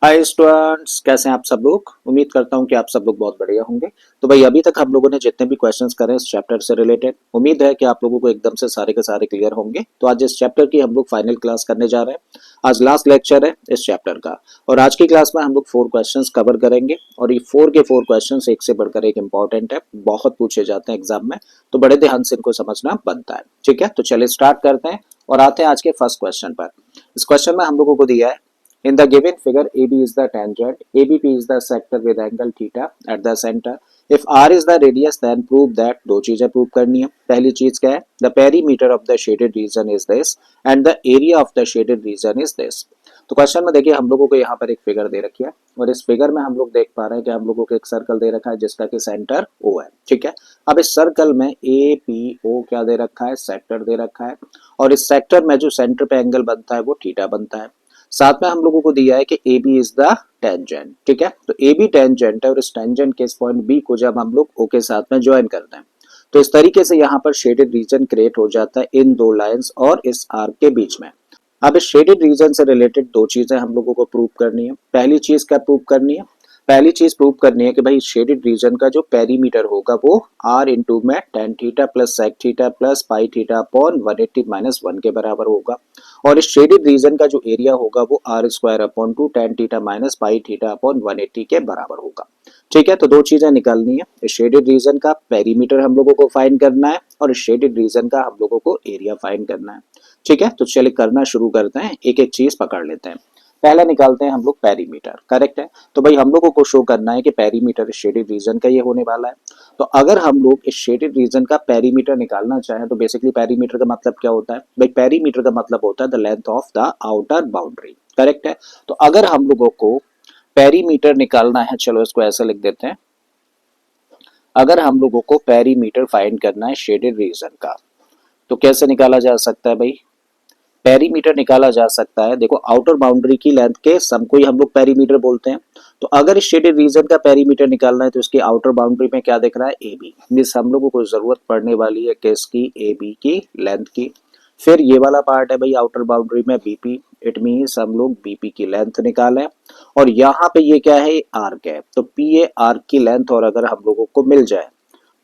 Hi students, कैसे हैं आप सब लोग। उम्मीद करता हूं कि आप सब लोग बहुत बढ़िया होंगे। तो भाई अभी तक हम लोगों ने जितने भी क्वेश्चंस करे इस चैप्टर से रिलेटेड, उम्मीद है कि आप लोगों को एकदम से सारे के सारे क्लियर होंगे। तो आज इस चैप्टर की हम लोग फाइनल क्लास करने जा रहे हैं। आज लास्ट लेक्चर है इस चैप्टर का। और आज की क्लास में हम लोग 4 क्वेश्चंस कवर करेंगे। और ये 4 के 4 क्वेश्चंस एक से बढ़कर एक इंपॉर्टेंट है, बहुत पूछे जाते हैं एग्जाम में। तो बड़े ध्यान से इनको समझना बनता है। ठीक है, तो चलिए स्टार्ट करते हैं और आते हैं आज के फर्स्ट क्वेश्चन पर। इस क्वेश्चन में हम लोगों को दिया है, in the given figure, AB is the tangent, ABP is the sector with angle theta at the center. If R is the radius, then prove that। दो चीजें प्रूव करनी है। पहली चीज क्या है, the perimeter of the shaded region is this and the area of the shaded region is this। तो question में देखिए हम लोगों को यहाँ पर एक फिगर दे रखी है और इस फिगर में हम लोग देख पा रहे हैं कि हम लोगों को एक सर्कल दे रखा है जिसका कि सेंटर O है। ठीक है, अब इस सर्कल में APO क्या दे रखा है, सेक्टर दे रखा है। और इस सेक्टर में जो सेंटर पे एंगल बनता है वो थीटा बनता है। साथ में हम लोगों को दिया है कि A B is the tangent. ठीक है, तो ए बी टेंजेंट है और इस टेंजेंट के इस पॉइंट बी को जब हम लोग ओ के साथ में ज्वाइन करते हैं तो इस तरीके से यहाँ पर शेडेड रीजन क्रिएट हो जाता है इन दो लाइंस और इस आर्क के बीच में। अब इस शेडेड रीजन से रिलेटेड दो चीजें हम लोगों को प्रूव करनी है। पहली चीज क्या प्रूव करनी है, पहली चीज प्रूव करनी है कि भाई शेडेड रीजन का जो पेरीमीटर होगा वो आर इंटू में tan theta plus sec theta plus pi theta upon 180 minus 1 के बराबर होगा। और इस शेडेड रीजन का जो एरिया होगा वो r square upon two tan theta minus pi theta upon 180 के बराबर होगा। ठीक है, तो दो चीजें निकालनी है। इस शेडेड रीजन का पेरीमीटर हम लोगों को फाइंड करना है और इस शेडेड रीजन का हम लोगों को एरिया फाइंड करना है। ठीक है, तो चलिए करना शुरू करते हैं, एक एक चीज पकड़ लेते हैं। पहला निकालते हैं हम लोग पेरीमीटर। करेक्ट है, तो भाई हम लोगों को शो करना है कि पेरीमीटर शेडेड रीजन का ये होने वाला है। तो अगर हम लोग इस शेडेड रीजन का पेरीमीटर निकालना चाहें तो बेसिकली पेरीमीटर का मतलब क्या होता है भाई, पेरीमीटर का मतलब होता है the length of the outer boundary. Correct है, तो अगर हम लोगों को पेरीमीटर निकालना है, चलो इसको ऐसा लिख देते हैं। अगर हम लोगों को पेरीमीटर फाइंड करना है शेडेड रीजन का तो कैसे निकाला जा सकता है भाई, पेरीमीटर निकाला जा सकता है। देखो आउटर बाउंड्री की लेंथ के सम को ही हम लोग पेरीमीटर बोलते हैं। तो अगर इस शेडेड रीजन का पेरीमीटर निकालना है तो इसकी आउटर बाउंड्री में क्या दिख रहा है, ए बी। मीन्स हम लोगों को जरूरत पड़ने वाली है किसकी, ए बी की लेंथ की। फिर ये वाला पार्ट है भाई आउटर बाउंड्री में बीपी, इट मीन्स हम लोग बीपी की लेंथ निकालें। और यहाँ पे ये क्या है, आर्क है, तो पी ए आर्क की लेंथ और अगर हम लोगों को मिल जाए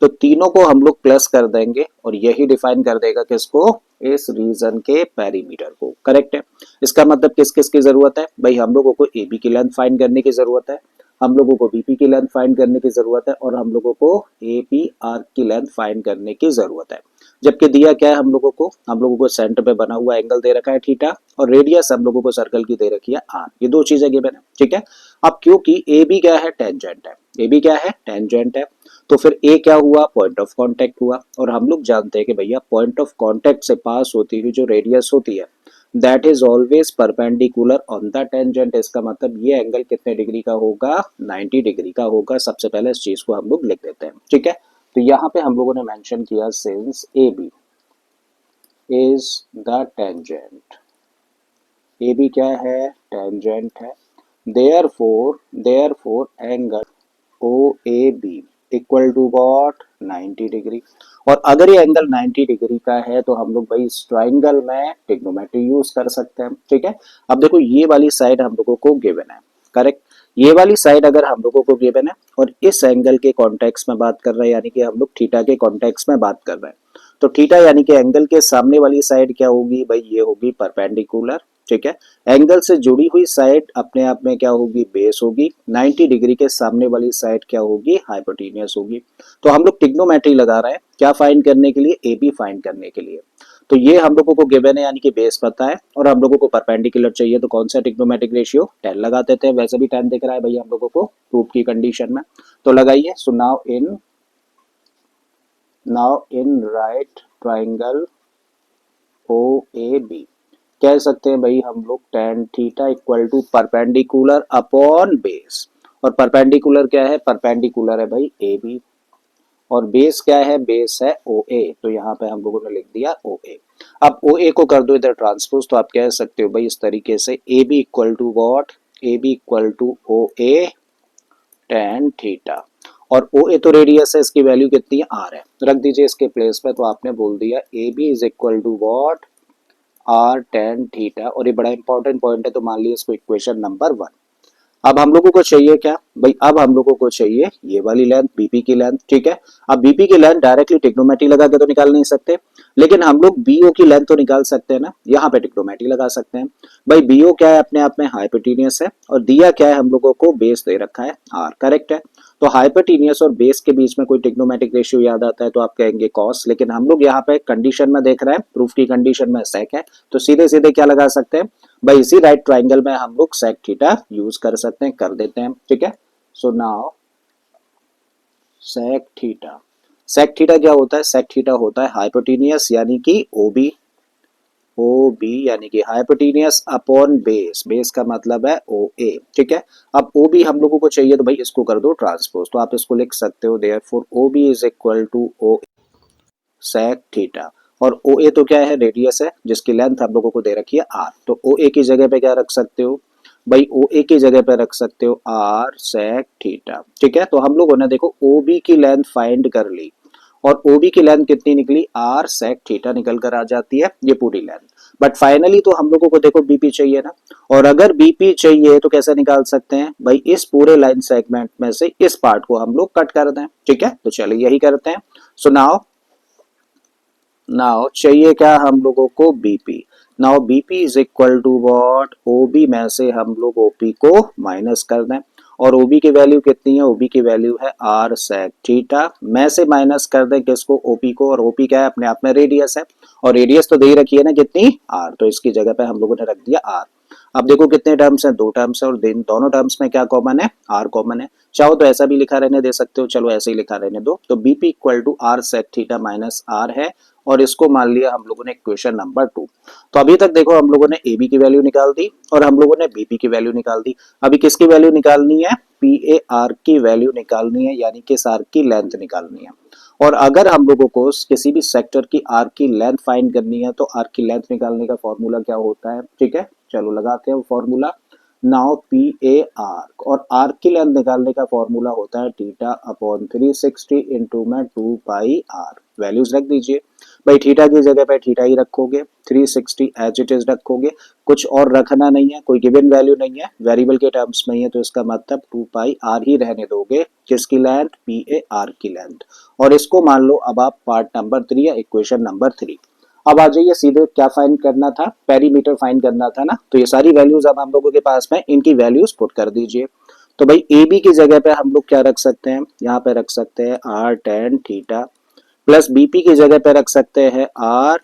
तो तीनों को हम लोग प्लस कर देंगे और यही डिफाइन कर देगा किसको, इस रीजन के पेरीमीटर को। करेक्ट है, इसका मतलब किस किस की जरूरत है भाई, हम लोगों को ए बी की लेंथ फाइंड करने की जरूरत है, हम लोगों को बीपी की लेंथ फाइंड करने की जरूरत है और हम लोगों को ए पी आर की लेंथ फाइंड करने की जरूरत है। जबकि दिया क्या है हम लोगों को, हम लोगों को सेंटर पे बना हुआ एंगल दे रखा है थीटा और रेडियस हम लोगों को सर्कल की दे रखी है आर। ये दो चीजें गिवन है। ठीक है, अब क्योंकि ए बी क्या है, टेंजेंट है, ए बी क्या है, टेंजेंट है, तो फिर ए क्या हुआ, पॉइंट ऑफ कांटेक्ट हुआ। और हम लोग जानते हैं कि भैया पॉइंट ऑफ कांटेक्ट से पास होती हुई जो रेडियस होती है that is always perpendicular on the tangent. इसका मतलब ये एंगल कितने डिग्री का होगा, 90 डिग्री का होगा। सबसे पहले इस चीज को हम लोग लिख देते हैं। ठीक है, तो यहाँ पे हम लोगों ने मेंशन किया since A B is the tangent, A B क्या है, टेंजेंट है, therefore angle O A B equal to what, 90 degree. और अगर ये एंगल 90 डिग्री का है तो हम लोग भाई इस ट्राइंगल में ट्रिग्नोमेट्री यूज कर सकते हैं। ठीक है, अब देखो ये वाली साइड हम लोगों को गिवन है। करेक्ट, ये वाली साइड अगर हम लोगों को गिवन है और इस एंगल के कॉन्टेक्स्ट में बात कर रहे हैं, यानी कि हम लोग थीटा के कॉन्टेक्स्ट में बात कर रहे हैं, तो थीटा यानी कि एंगल के सामने वाली साइड क्या होगी भाई, ये होगी परपेंडिकुलर। ठीक है, एंगल से जुड़ी हुई साइड अपने आप में क्या होगी, बेस होगी। 90 डिग्री के सामने वाली साइड क्या होगी, हाइपोटेनियस होगी। तो हम लोग ट्रिग्नोमेट्री लगा रहे हैं क्या फाइंड करने के लिए, ए बी फाइंड करने के लिए। तो ये हम लोगों को गिवन है यानी कि बेस पता है और हम लोगों को परपेंडिकुलर चाहिए, तो कौन सा ट्रिग्नोमेट्रिक रेशियो, 10 लगा देते हैं। वैसे भी 10 दिख रहा है भैया हम लोगों को प्रूफ की कंडीशन में, तो लगाइए। So now in right triangle O A B कह सकते हैं भाई हम लोग tan theta equal to perpendicular upon base. और परपेंडिकुलर क्या है, परपेंडिकुलर है भाई ए बी और बेस क्या है, बेस है ओ ए। तो यहाँ पे हम लोगों ने लिख दिया ओ ए। अब ओ ए को कर दो इधर ट्रांसपोज, तो आप कह सकते हो भाई इस तरीके से A B equal to what, A B equal to O A tan theta. और ओ ए तो रेडियस है, इसकी वैल्यू कितनी है, आर है, रख दीजिए इसके प्लेस पे। तो आपने बोल दिया A B is equal to what, r tan theta. और ये बड़ा इंपॉर्टेंट पॉइंट है, तो मान लिया इसको इक्वेशन नंबर 1। अब हम लोगों को चाहिए क्या भाई, अब हम लोगों को चाहिए ये वाली लेंथ बीपी की लेंथ, ठीक है। अब बीपी की लेंथ डायरेक्टली ट्रिग्नोमेट्री लगा के तो निकाल नहीं सकते, लेकिन हम लोग बीओ की लेंथ तो निकाल सकते हैं ना, यहाँ पे ट्रिग्नोमेट्री लगा सकते हैं। भाई बीओ क्या है, अपने आप में हाइपोटेनियस है, और दिया क्या है हम लोगों को, बेस दे रखा है आर, करेक्ट है। तो हाइपोटेनियस और बेस के बीच में कोई ट्रिग्नोमेट्रिक रेशियो याद आता है तो आप कहेंगे कॉस, लेकिन हम लोग यहाँ पे कंडीशन में देख रहे हैं, प्रूफ की कंडीशन में सेक है, तो सीधे सीधे क्या लगा सकते हैं भाई, इसी राइट ट्राइंगल में हम लोग सेक थीटा यूज कर सकते हैं, कर देते हैं, ठीक है। So now sec theta, sec theta क्या होता है, सेक थीटा होता है हाइपोटेनियस यानी कि ओबी, ओ बी यानी कि हाइपोटेनियस अपॉन बेस, बेस का मतलब है ओ ए, ठीक है। अब ओ बी हम लोगों को चाहिए तो भाई इसको कर दो ट्रांसपोज, तो आप इसको लिख सकते हो therefore O B is equal to O sec theta, और ओ ए तो क्या है, रेडियस है जिसकी लेंथ हम लोगों को दे रखी है आर, तो ओ ए की जगह पे क्या रख सकते हो भाई, ओ ए की जगह पे रख सकते हो आर सेक थीटा, ठीक है। तो हम लोगों ने देखो ओ बी की लेंथ फाइंड कर ली, और ओबी की लेंथ कितनी निकली, आर सेक थीटा निकल कर आ जाती है, ये पूरी लेंथ। बट फाइनली तो हम लोगों को देखो बीपी चाहिए ना, और अगर बीपी चाहिए तो कैसे निकाल सकते हैं भाई, इस पूरे लाइन सेगमेंट में से इस पार्ट को हम लोग कट कर दें, ठीक है। तो चलिए यही करते हैं। सो नाउ नाउ चाहिए क्या हम लोगों को, BP. Now BP is equal to what, OB में से हम लोग ओपी को माइनस कर दें, और ओबी की वैल्यू कितनी है, ओबी की वैल्यू है आर सेक थीटा, में से माइनस कर दें किसको, ओपी को, और ओपी क्या है, अपने आप में रेडियस है, और रेडियस तो दे ही रखी है ना कितनी, आर, तो इसकी जगह पे हम लोगों ने रख दिया आर। अब देखो कितने टर्म्स हैं, दो टर्म्स है, और दोनों टर्म्स में क्या कॉमन है, आर कॉमन है। चाहो तो ऐसा भी लिखा रहने दे सकते हो, चलो ऐसे ही लिखा रहने दो, तो BP equal to r sec theta minus r है, और इसको मान लिया हम लोगों ने इक्वेशन नंबर 2। तो अभी तक देखो हम लोगों ने ए बी की वैल्यू निकाल दी, और हम लोगों ने बीपी की वैल्यू निकाल दी। अभी किसकी वैल्यू निकालनी है, पी ए आर की वैल्यू निकालनी है, यानी कि इस आर की लेंथ निकालनी है। और अगर हम लोगों को किसी भी सेक्टर की आर की लेंथ फाइंड करनी है, तो आर की लेंथ निकालने का फॉर्मूला क्या होता है, ठीक है, चलो लगाते हैं formula. Now P A are, और आर की लेंथ निकालने का फॉर्मूला होता है थीटा अपॉन 360 इंटू में 2 पाई आर, वैल्यूज रख दीजिए भाई, थीटा की जगह पे थीटा ही रखोगे, 360 एज इट इज रखोगे, कुछ और रखना नहीं है, कोई गिवन वैल्यू नहीं है, वेरिएबल के टर्म्स में ही है, तो इसका मतलब 2 पाई आर ही रहने दोगे, किसकी लेंथ, पी ए आर की लेंथ। और इसको मान लो अब आप पार्ट नंबर 3 या इक्वेशन नंबर 3। अब आ जाइए सीधे, क्या फाइंड करना था, पेरीमीटर फाइंड करना था ना, तो ये सारी वैल्यूज अब हम लोगों के पास में, इनकी वैल्यूज पुट कर दीजिए। तो भाई ए बी की जगह पे हम लोग क्या रख सकते हैं, यहाँ पे रख सकते हैं r tan theta, plus BP की जगह पे रख सकते हैं r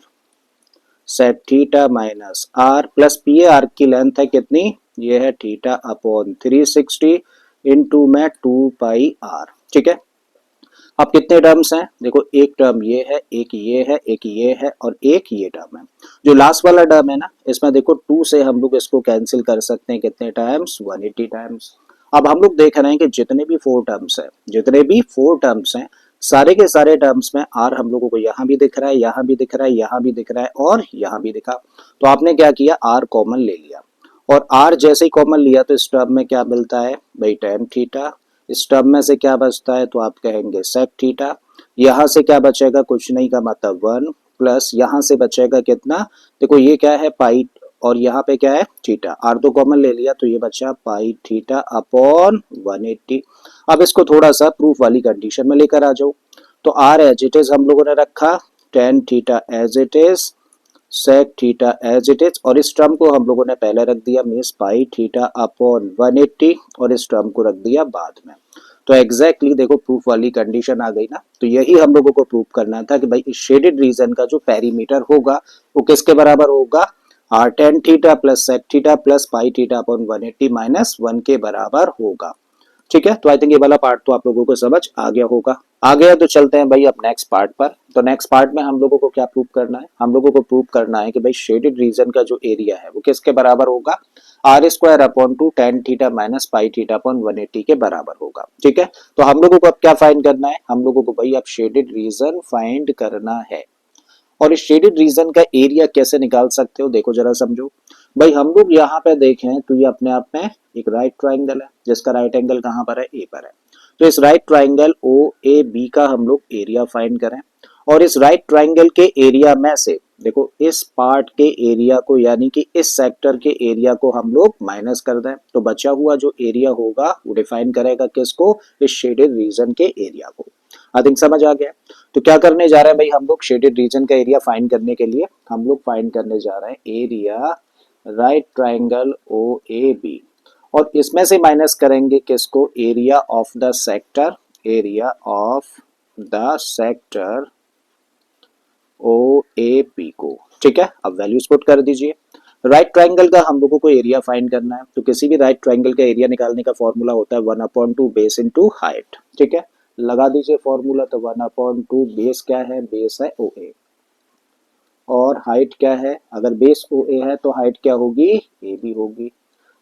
sec theta minus r, plus P A R की लेंथ है कितनी, ये है थीटा अपॉन 360 इंटू में 2 पाई आर, ठीक है। अब कितने टर्म्स हैं, देखो एक टर्म ये है, एक ये है, एक ये है, और एक ये टर्म है। जो लास्ट वाला टर्म है ना, इसमें देखो 2 से हम लोग इसको कैंसिल कर सकते हैं, कितने टाइम्स, 180 टाइम्स। अब हम लोग देख रहे हैं कि जितने भी 4 टर्म्स हैं, जितने भी 4 टर्म्स हैं, सारे के सारे टर्म्स में आर हम लोगों को यहाँ भी दिख रहा है, यहाँ भी दिख रहा है, यहाँ भी दिख रहा है, और यहाँ भी दिखा। तो आपने क्या किया, आर कॉमन ले लिया, और आर जैसे ही कॉमन लिया तो इस टर्म में क्या मिलता है भाई, टेन थीटा, इस टर्म में से क्या बचता है, तो आप कहेंगे सेक थीटा, यहाँ से क्या बचेगा, कुछ नहीं का मतलब 1, प्लस यहाँ से बचेगा कितना, देखो ये क्या है पाई, और यहाँ पे क्या है थीटा, आर तो कॉमन ले लिया, तो ये बचा पाई थीटा अपॉन 180। अब इसको थोड़ा सा प्रूफ वाली कंडीशन में लेकर आ जाओ, तो आर एज इट इज हम लोगों ने रखा, tan theta as it is, sec theta as it is, और इस टर्म को हम लोगों ने पहले रख दिया मीन्स पाई थीटा अपॉन 180, और इस टर्म को रख दिया बाद में। तो एग्जैक्टली देखो प्रूफ वाली कंडीशन आ गई ना, तो यही हम लोगों को प्रूफ करना था कि भाई इस शेडेड रीजन का जो पेरीमीटर होगा वो किसके बराबर होगा, r tan theta plus sec theta plus pi theta upon 180 minus 1 के बराबर होगा, ठीक है। तो आई थिंक ये वाला पार्ट तो आप लोगों को समझ आ गया होगा। आ गया तो चलते हैं भाई अब नेक्स्ट पार्ट पर। तो नेक्स्ट पार्ट में हम लोगों को क्या प्रूव करना है, हम लोगों को प्रूव करना है कि भाई शेडेड रीजन का जो एरिया है वो किसके बराबर होगा, r square upon 2 tan theta minus pi theta upon 180 के बराबर होगा, ठीक है। तो हम लोगों को अब क्या फाइंड करना है, हम लोगों को भाई अब शेडेड रीजन फाइंड करना है। और इस शेडेड रीजन का एरिया कैसे निकाल सकते हो, देखो जरा समझो भाई, हम लोग यहाँ पे देखें तो ये अपने आप में एक राइट ट्राइंगल है, जिसका राइट एंगल कहाँ पर है, ए पर है। तो इस right triangle O A B का हम लोग एरिया फाइंड करें, और इस राइट ट्राइंगल के एरिया में से देखो इस पार्ट के एरिया को यानी कि इस सेक्टर के एरिया को हम लोग माइनस कर दें तो बचा हुआ जो एरिया होगा वो डिफाइन करेगा किसको, इस शेडेड रीजन के एरिया को। आई थिंक समझ आ गया। तो क्या करने जा रहे हैं भाई हम लोग, शेडेड रीजन का एरिया फाइंड करने के लिए हम लोग फाइंड करने जा रहे हैं area right triangle O A B, और इसमें से माइनस करेंगे किसको, area of the sector, area of the sector O A P को। ठीक है, अब वैल्यूज पुट कर दीजिए। राइट ट्राइंगल का हम लोगों को एरिया फाइंड करना है, तो किसी भी राइट ट्राइंगल का एरिया निकालने का फॉर्मूला होता है 1/2 बेस इंटू हाइट। ठीक है, लगा दीजिए फॉर्मूला। तो 1/2 बेस क्या है, बेस है ओ ए, और हाइट क्या है, अगर बेस ओ ए है तो हाइट क्या होगी, ए बी होगी,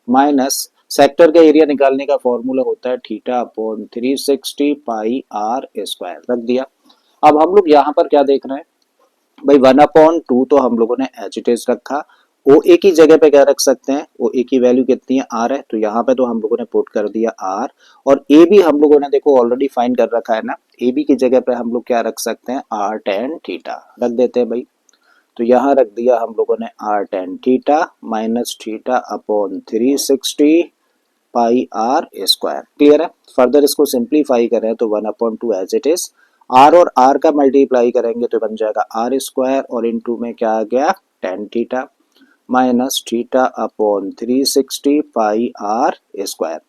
माइनस सेक्टर का एरिया निकालने का फॉर्मूला होता है theta upon 360 pi r square, रख दिया। अब हम लोग यहाँ पर क्या देख रहे हैं भाई, 1/2 तो हम लोगों ने एज इट इज रखा, ओ ए की जगह पे क्या रख सकते हैं, ओ ए की वैल्यू कितनी है, आर है, तो यहाँ पे तो हम लोगों ने पुट कर दिया आर, और ए बी हम लोगों ने देखो ऑलरेडी फाइंड कर रखा है ना, ए बी की जगह पे हम लोग क्या रख सकते हैं, आर टेन थीटा रख देते हैं भाई। तो यहाँ रख दिया हम लोगों ने r tan theta minus theta upon 360 pi r square, clear है। फर्दर इसको सिंप्लीफाई करें तो 1/2 एज इट इज, आर और आर का मल्टीप्लाई करेंगे तो बन जाएगा आर स्क्वायर, और इनटू में क्या आ गया, ten theta minus theta upon 360 pi r square.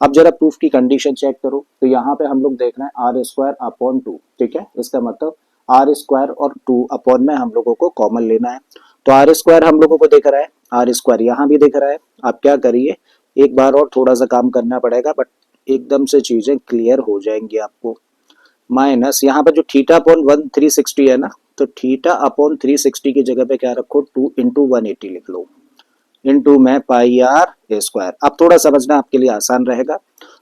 अब जरा प्रूफ की कंडीशन चेक करो, तो यहाँ पे हम लोग देख रहे हैं आर स्क्वायर अपॉन 2, ठीक है, इसका मतलब आर स्क्वायर और 2 अपॉन में हम लोगों को कॉमन लेना है। तो आर स्क्वायर हम लोगों को दिख रहा है, आर स्क्वायर यहाँ भी दिख रहा है। आप क्या करिए, एक बार और थोड़ा सा काम करना पड़ेगा, बट एकदम से चीजें क्लियर हो जाएंगी आपको। माइनस यहाँ पर जो थीटा अपॉन 360 है ना, तो थीटा अपॉन 360 की जगह पे क्या रखो, 2 इंटू 180 लिख लो, इंटू में पाई आर स्क्वायर। अब थोड़ा समझना आपके लिए आसान रहेगा।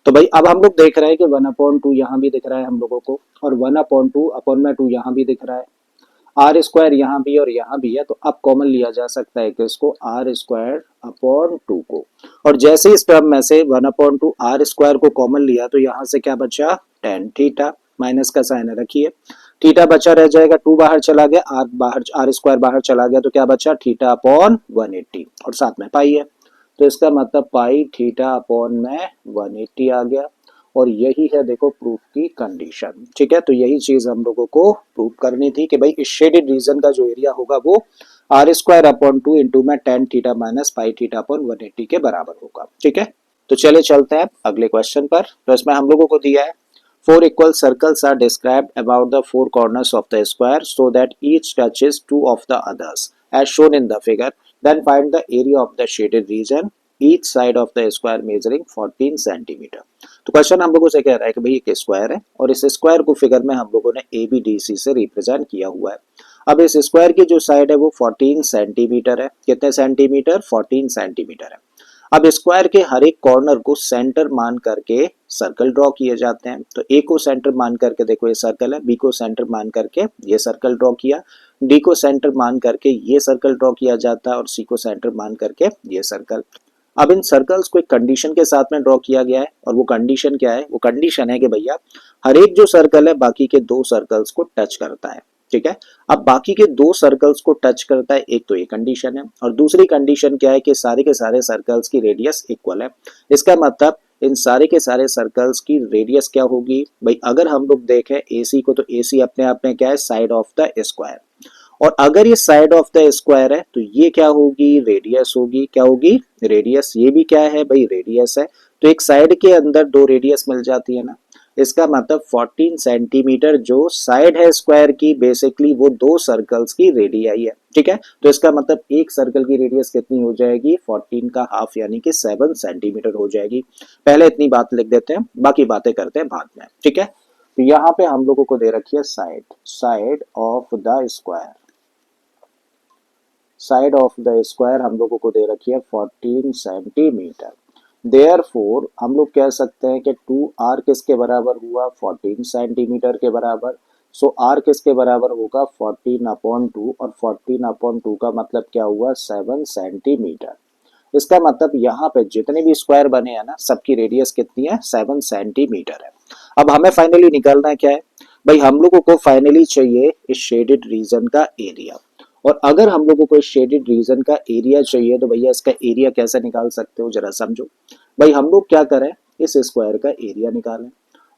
तो भाई अब हम लोग देख रहे हैं कि 1/2 यहाँ भी दिख रहा है हम लोगों को, और 1/2 अपॉन में 2 यहाँ भी दिख रहा है, आर स्क्वायर यहाँ भी और यहाँ भी है, तो अब कॉमन लिया जा सकता है कि इसको आर स्क्वायर अपॉन 2 को, और जैसे इस टर्म में से 1/2 आर स्क्वायर को कॉमन लिया तो यहाँ से क्या बचा, टेन थीटा, माइनस का साइन रखिए, थीटा बचा रह जाएगा, 2 बाहर चला गया, आर बाहर, आर स्क्वायर बाहर चला गया, तो क्या बचा थीटा अपॉन 180, और साथ में पाई है, तो इसका मतलब पाई थीटा अपॉन में 180 आ गया। और यही है देखो प्रूफ की कंडीशन। ठीक है, तो यही चीज हम लोगों को प्रूफ करनी थी कि भाई इस शेडेड रीजन का जो एरिया होगा वो आर स्क्वायर अपॉन 2 इंटू में tan theta minus pi theta upon 180 के बराबर होगा। ठीक है, तो चले चलते हैं अगले क्वेश्चन पर। तो इसमें हम लोगों को दिया है four equal circles are described about the four corners of the square so that each touches two of the others as shown in the figure. Then find the area of the shaded region, each side of the square measuring 14 centimetre. तो question हम लोगों से कह रहा है कि भाई एक स्क्वायर है, और इस स्क्वायर को फिगर में हम लोगों ने ए बी डी सी से रिप्रेजेंट किया हुआ है। अब इस स्क्वायर की जो साइड है वो 14 सेंटीमीटर है, कितने सेंटीमीटर, 14 सेंटीमीटर है। अब स्क्वायर के हर एक कॉर्नर को सेंटर मान करके सर्कल ड्रॉ किए जाते हैं। तो ए को सेंटर मान करके देखो ये सर्कल है, बी को सेंटर मान करके ये सर्कल ड्रॉ किया, डी को सेंटर मान करके ये सर्कल ड्रॉ किया जाता है, और सी को सेंटर मान करके ये सर्कल। अब इन सर्कल्स को एक कंडीशन के साथ में ड्रॉ किया गया है, और वो कंडीशन क्या है, वो कंडीशन है कि भैया हर एक जो सर्कल है बाकी के दो सर्कल्स को टच करता है। ठीक है, अब बाकी के दो सर्कल्स को टच करता है, एक तो ये कंडीशन है, और दूसरी कंडीशन क्या है कि सारे के सारे सर्कल्स की रेडियस इक्वल है। इसका मतलब इन सारे के सारे सर्कल्स की रेडियस क्या होगी भाई, अगर हम लोग देखें एसी को, तो एसी अपने आप में क्या है, साइड ऑफ द स्क्वायर, और अगर ये साइड ऑफ द स्क्वायर है तो ये क्या होगी, रेडियस होगी। क्या होगी, रेडियस। ये भी क्या है भाई, रेडियस है। तो एक साइड के अंदर दो रेडियस मिल जाती है ना, इसका मतलब 14 सेंटीमीटर जो साइड है स्क्वायर की, बेसिकली वो दो सर्कल्स की रेडियाई है। ठीक है, तो इसका मतलब एक सर्कल की रेडियस कितनी हो जाएगी, 14 का हाफ यानी कि 7 सेंटीमीटर हो जाएगी। पहले इतनी बात लिख देते हैं, बाकी बातें करते हैं बाद में। ठीक है, तो यहाँ पे हम लोगों को दे रखी है side, side of the square, side of the square हम लोगों को दे रखी है 14 सेंटीमीटर। देयरफॉर हम लोग कह सकते हैं कि 2r किसके बराबर हुआ, 14 सेंटीमीटर के बराबर। सो r किसके बराबर होगा, 14/2, और 14/2 का मतलब क्या हुआ, 7 सेंटीमीटर। इसका मतलब यहाँ पे जितने भी स्क्वायर बने हैं ना, सबकी रेडियस कितनी है, 7 सेंटीमीटर है। अब हमें फाइनली निकालना क्या है भाई, हम लोगों को फाइनली चाहिए इस शेडेड रीजन का एरिया, और अगर हम लोगों को शेडेड रीजन का एरिया चाहिए तो भैया इसका एरिया कैसे निकाल सकते हो जरा समझो। भाई हम लोग क्या करें, इस स्क्वायर का एरिया निकालें,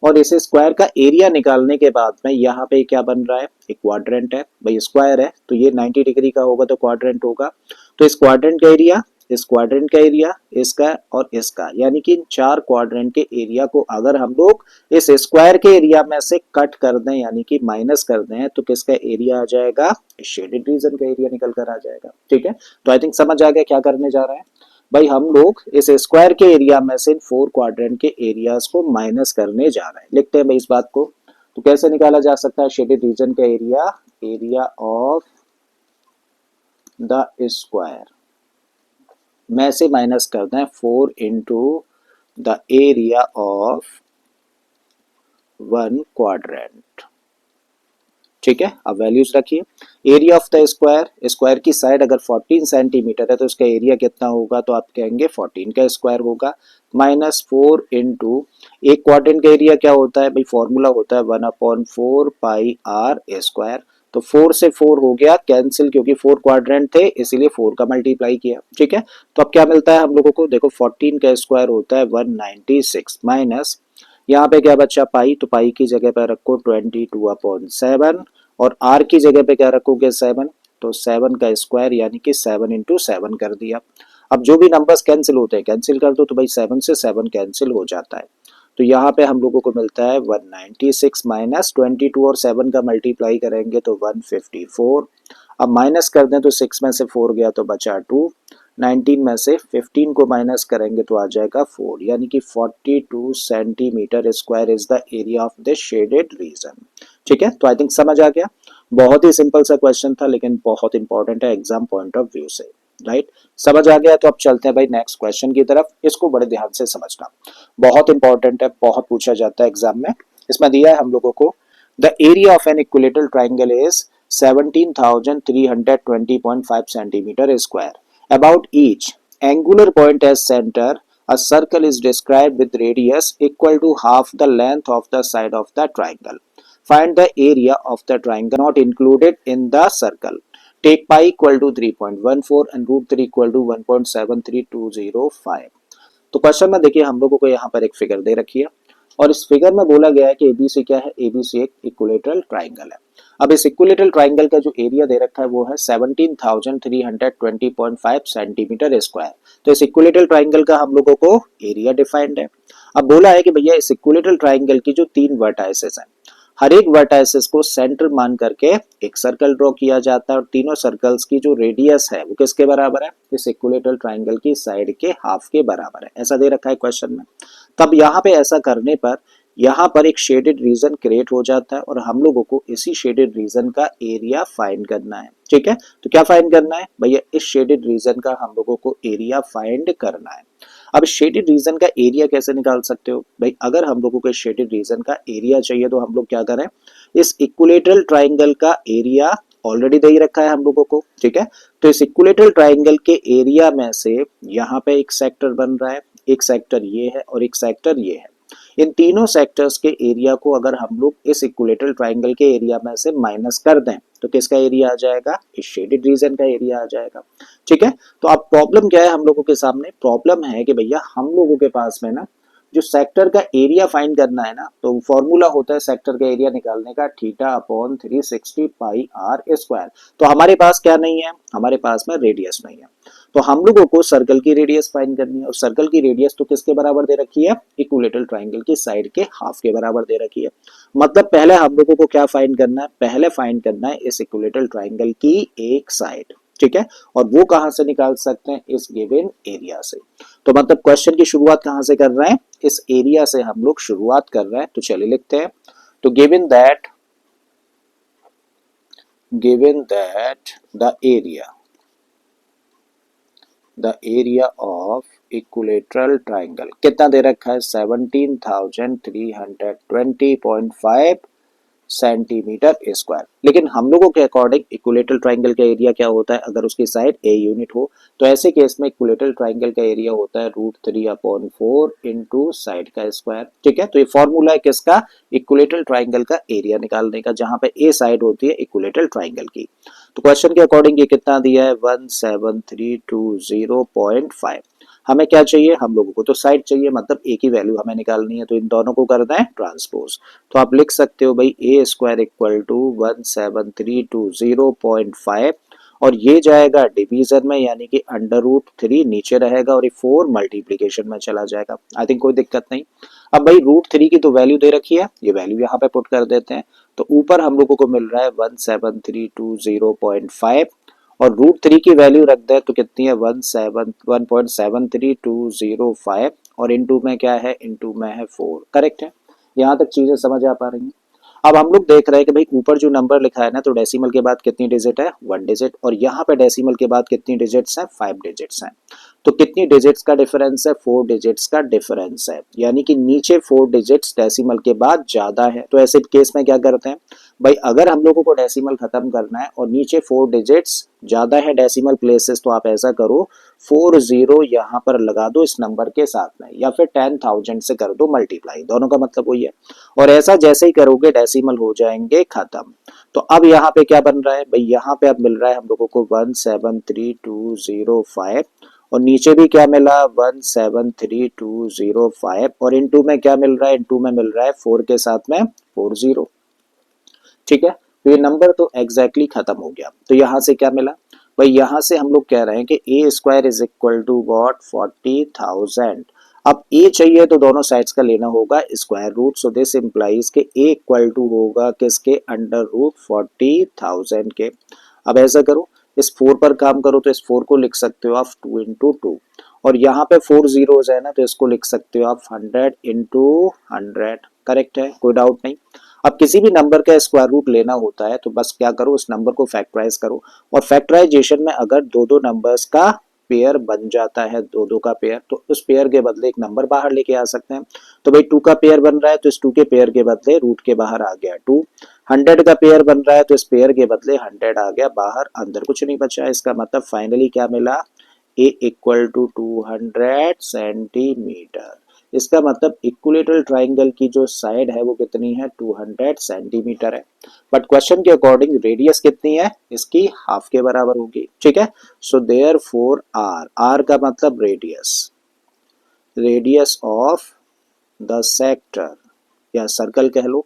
और इस स्क्वायर का एरिया निकालने के बाद में यहाँ पे क्या बन रहा है, एक क्वाड्रेंट है, भाई स्क्वायर है तो ये 90 डिग्री का होगा तो क्वाड्रेंट होगा। तो इस क्वाड्रेंट का एरिया, इस क्वाड्रेंट का एरिया, इसका और इसका, यानी कि इन चार क्वाड्रेंट के एरिया को अगर हम लोग इस स्क्वायर के एरिया में से कट कर दें यानी कि माइनस कर दें तो किसका एरिया आ जाएगा, शेडेड रीजन का एरिया निकल कर आ जाएगा। ठीक है, तो आई थिंक समझ आ गया क्या करने जा रहे हैं। भाई हम लोग इस स्क्वायर के एरिया में से फोर क्वाड्रेंट के एरियाज को माइनस करने जा रहे हैं। लिखते हैं भाई इस बात को। तो कैसे निकाला जा सकता है शेडेड रीजन का area, area of the square में से माइनस कर दें 4 into the area of one quadrant. ठीक है, अब वैल्यूज रखिए। Area of the square, square की साइड अगर 14 सेंटीमीटर है तो उसका एरिया कितना होगा, तो आप कहेंगे 14 का स्क्वायर होगा, माइनस 4 इंटू एक क्वाड्रेंट का एरिया क्या होता है भाई, फॉर्मूला होता है 1/4 पाई आर स्क्वायर। तो 4 से 4 हो गया कैंसिल, क्योंकि 4 क्वाड्रेंट थे इसीलिए 4 का मल्टीप्लाई किया। ठीक है, तो अब क्या मिलता है हम लोगों को, देखो 14 का स्क्वायर होता है 196 माइनस यहाँ पे क्या बचा पाई, तो पाई की जगह पे रखो 22/7 और आर की जगह पे क्या रखोगे 7, तो 7 का स्क्वायर यानी कि 7 इंटू 7 कर दिया। अब जो भी नंबर्स कैंसिल होते हैं कैंसिल कर दो, तो भाई 7 से 7 कैंसिल हो जाता है। तो यहाँ पे हम लोगों को मिलता है 196 माइनस 22 और 7 का मल्टीप्लाई करेंगे तो 154। अब माइनस कर दें तो 6 में से 4 गया तो बचा 2, 19 में से 15 को माइनस करेंगे तो आ जाएगा 4, यानी कि 42 centimetre square is the area of the shaded reason. ठीक है, तो आई थिंक समझ आ गया। बहुत ही सिंपल सा क्वेश्चन था लेकिन बहुत इंपॉर्टेंट है एग्जाम पॉइंट ऑफ व्यू से। राइट, समझ आ गया। तो अब चलते हैं भाई नेक्स्ट क्वेश्चन की तरफ, इसको बड़े ध्यान से समझना, बहुत इंपॉर्टेंट है, बहुत पूछा जाता है एग्जाम में। इसमें दिया है हम लोगों को the area of an equilateral triangle is 17,320.5 centimeter square. About each angular point as center, a circle is described with radius equal to half the length of the side of the triangle. Find the area of the triangle not included in the circle. Take pi equal to 3.14 and root 3 equal to 1.73205. तो question में देखिए हम लोगों को यहाँ पर एक figure दे रखी है और इस फिगर में बोला गया है कि एबीसी क्या है, एबीसी एक इक्विलेटरल ट्राइंगल है। अब इस इक्विलेटरल ट्राइंगल का जो एरिया दे रखा है वो है 17,320.5 सेंटीमीटर स्क्वायर। तो इस इक्विलेटरल ट्राइंगल का हम लोगों को एरिया डिफाइंड है। अब बोला है कि भैया इस इक्विलेटरल ट्राइंगल की जो 3 वर्टाइसेस हैं, हर एक वर्टाइसेस को सेंटर मान करके एक सर्कल ड्रॉ किया जाता है और तीनों सर्कल्स की जो रेडियस है वो किसके बराबर है, इस इक्विलेटरल ट्राइंगल की साइड के हाफ के बराबर है, ऐसा दे रखा है क्वेश्चन में। तब यहाँ पे ऐसा करने पर यहाँ पर एक शेडेड रीजन क्रिएट हो जाता है और हम लोगों को इसी शेडेड रीजन का एरिया फाइंड करना है। ठीक है, तो क्या फाइंड करना है भैया, इस शेडेड रीजन का हम लोगों को एरिया फाइंड करना है। अब शेडेड रीजन का एरिया कैसे निकाल सकते हो भाई, अगर हम लोगों को शेडेड रीजन का एरिया चाहिए तो हम लोग क्या करें, इस इक्विलेटरल ट्राइंगल का एरिया ऑलरेडी दे ही रखा है हम लोगों को। ठीक है, तो इस इक्विलेटरल ट्राइंगल के एरिया में से यहाँ पे एक सेक्टर बन रहा है, एक सेक्टर ये है और एक सेक्टर ये है। इन तीनों सेक्टर्स के एरिया को अगर हम लोग इस इक्विलेटरल ट्राइंगल के एरिया में से माइनस कर दें तो किसका एरिया आ जाएगा, इस शेडेड रीजन का एरिया आ जाएगा। ठीक है, तो अब प्रॉब्लम क्या है हम लोगों के सामने, प्रॉब्लम है कि भैया हम लोगों के पास में ना जो सेक्टर का एरिया फाइंड करना है ना, तो फॉर्मूला होता है सेक्टर का एरिया निकालने का θ/360 पाई आर स्क्वायर। तो हमारे पास क्या नहीं है, हमारे पास में रेडियस नहीं है, तो हम लोगों को सर्कल की रेडियस फाइंड करनी है और सर्कल की रेडियस तो किसके बराबर दे रखी है, इक्विलेटरल ट्राइंगल की साइड के हाफ के बराबर दे रखी है। मतलब पहले हम लोगों को क्या फाइंड करना है, पहले फाइंड करना है इस इक्विलेटरल ट्राइंगल की एक साइड। ठीक है, और वो कहां से निकाल सकते हैं, इस गिवन एरिया से। तो मतलब क्वेश्चन की शुरुआत कहां से कर रहे हैं, इस एरिया से हम लोग शुरुआत कर रहे हैं। तो चलिए लिखते हैं, तो given that the area of equilateral triangle कितना दे रखा है, 17,320.5 सेंटीमीटर स्क्वायर। लेकिन हम लोगों के अकॉर्डिंग इक्विलेटरल ट्राइंगल का एरिया क्या होता है, अगर उसकी साइड ए यूनिट हो तो ऐसे केस में इक्विलेटरल ट्राइंगल का एरिया होता है √3/4 इंटू साइड का स्क्वायर। ठीक है, तो ये फॉर्मूला है किसका, इक्विलेटरल ट्राइंगल का एरिया निकालने का, जहां पे ए साइड होती है इक्विलेटरल ट्राइंगल की। तो क्वेश्चन के अकॉर्डिंग ये कितना दिया है 17320.5। हमें क्या चाहिए, हम लोगों को तो साइड चाहिए, मतलब एक ही वैल्यू हमें निकालनी है, तो इन दोनों को करना है ट्रांसपोज। तो आप लिख सकते हो भाई ए स्क्वायर इक्वल टू 17320.5 और ये जाएगा डिवीजन में, यानी कि √3 नीचे रहेगा और ये 4 मल्टीप्लीकेशन में चला जाएगा। आई थिंक कोई दिक्कत नहीं। अब भाई √3 की तो वैल्यू दे रखी है, ये वैल्यू यहाँ पे पुट कर देते हैं। तो ऊपर हम लोगों को मिल रहा है 17320.5 और √3 की वैल्यू रख दें तो कितनी है 1.73205 और इनटू में क्या है, इनटू में है 4। करेक्ट है, यहाँ तक चीजें समझ आ पा रही हैं। अब हम लोग देख रहे हैं कि भाई ऊपर जो नंबर लिखा है ना, तो डेसिमल के बाद कितनी डिजिट है 1 डिजिट, और यहाँ पे डेसिमल के बाद कितनी डिजिट्स हैं 5 डिजिट्स हैं। तो कितनी डिजिट्स का डिफरेंस है, 4 डिजिट्स का डिफरेंस है, यानी कि नीचे 4 डिजिट्स डेसिमल के बाद ज्यादा है। तो ऐसे केस में क्या करते हैं भाई, अगर हम लोगों को डेसिमल खत्म करना है और नीचे 4 डिजिट्स ज्यादा है डेसिमल प्लेसेस, तो आप ऐसा करो 40 यहाँ पर लगा दो इस नंबर के साथ में, या फिर 10,000 से कर दो मल्टीप्लाई, दोनों का मतलब वही है। और ऐसा जैसे ही करोगे डेसिमल हो जाएंगे खत्म। तो अब यहाँ पे क्या बन रहा है भाई, यहाँ पे अब मिल रहा है हम लोगों को 1732005 और नीचे भी क्या मिला 1732005 और इनटू में क्या मिल रहा है, इनटू में मिल रहा है 4 के साथ में 40। ठीक है, तो ये नंबर तो एग्जैक्टली खत्म हो गया। तो यहाँ से क्या मिला भाई, यहाँ से हम लोग कह रहे हैं कि A square is equal to what 40,000। अब ए चाहिए तो दोनों साइड्स का लेना होगा square root, so this implies के ए इक्वल टू होगा किसके, √40,000 के। अब ऐसा करो इस 4 पर काम करो, तो इस 4 को लिख सकते हो आप 2 इंटू 2 और यहाँ पे 4 जीरोज है ना, तो इसको लिख सकते हो आप 100 इंटू 100। करेक्ट है, कोई डाउट नहीं। अब किसी भी नंबर का स्क्वायर रूट लेना होता है तो बस क्या करो, उस नंबर को फैक्टराइज करो, और फैक्टराइजेशन में अगर दो दो नंबर्स का पेयर बन जाता है, दो दो का पेयर, तो उस पेयर के बदले एक नंबर बाहर लेके आ सकते हैं। तो भाई 2 का पेयर बन रहा है तो इस 2 के पेयर के बदले रूट के बाहर आ गया 2। 100 का पेयर बन रहा है तो इस पेयर के बदले 100 आ गया बाहर, अंदर कुछ नहीं बचा। इसका मतलब फाइनली क्या मिला, ए इक्वल टू 200 सेंटीमीटर। इसका मतलब इक्विलेटरल ट्राइंगल की जो साइड है वो कितनी है 200 सेंटीमीटर है। बट क्वेश्चन के अकॉर्डिंग रेडियस कितनी है, इसकी हाफ के बराबर होगी। ठीक है, सो देयरफॉर आर, आर का मतलब radius, radius of the sector या सर्कल कह लो,